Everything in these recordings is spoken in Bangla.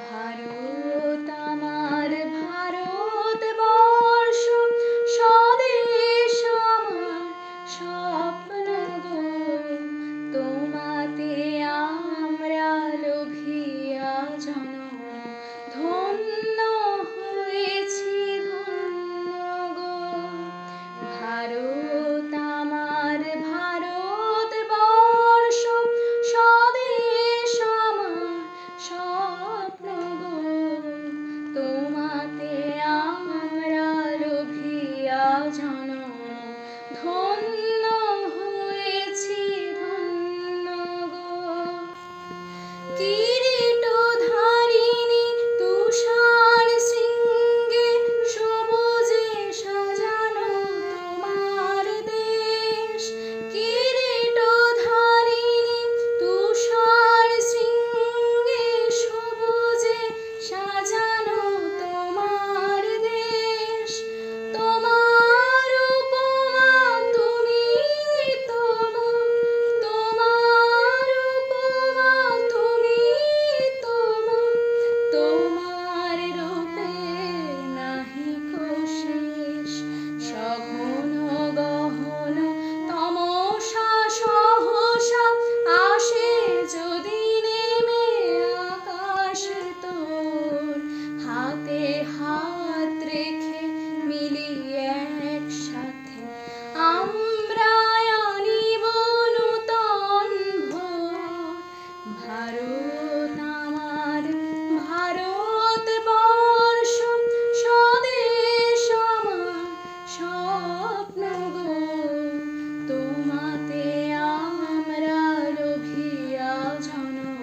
ভারত আমার ভারতবর্ষ স্বদেশ আমার স্বপ্ন গো, তোমাতে আমরা লোভিয়া জনম ধন্য হয়েছি ধন্য গো। ভারত আমার ভারতবর্ষ স্বদেশ আমার স্বপ্ন গো, তোমাতে আমরা লোভিয়া জনম ধন্য হয়েছি ধন্য গো। কিরীটধারিণী তুষার শৃঙ্গে সবুজে সাজানো তোমার দেশ, কিরীটধারিণী তুষার শৃঙ্গে সবুজে সাজানো তোমার দেশ। তোমার উপমা তুমি তোমার উপমা তুমি তোমার রূপে নাহিকো শেষ। সঘন গহন তমসা সহসা আসে যদি নেমে আকাশ তোর, হাতে হাত রেখে মিলিয়ে একসাথে আমরা আনিব নূতন ভোর। ভারত আমার ভারতবর্ষ স্বদেশ আমার স্বপ্ন গো, তোমাতে আমরা লোভিয়া জনম।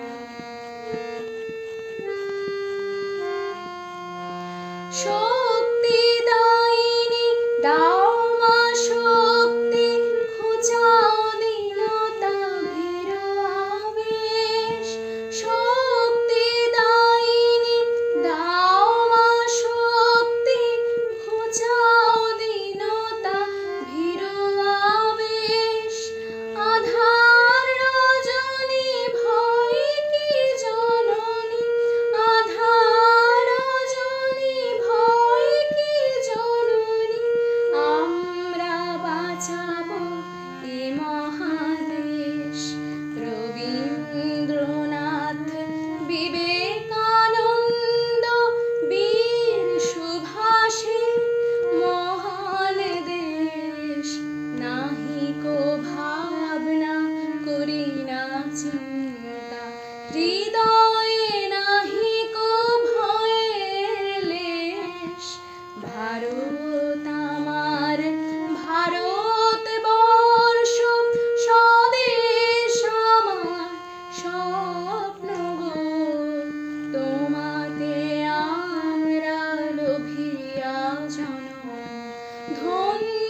শক্তিদায়িনী দাও মা শক্তি, ঘুচাও দীনতা ভীর আবেশ। শক্তিদায়িনী দাও মা শক্তি, ঘুচাও দীনতা ভীর আবেশ। আধার রজনী ভয় কি জননী, আধার রজনী ভয় কি জননী, আমরা বাঁচাবো এ মহাদেশ। রবীন্দ্রনাথ বিবেকানন্দ বীর সুভাষে মহান দেশ, নাহিকো ভাবনা করি না চিন্তা, হৃদয়ে নাহিকো ভয়ের লেশ। ভারত আমার ভারতবর্ষ স্বদেশ আমার স্বপ্ন গো, তোমাতে আমরা লোভিয়া জনম ধন্য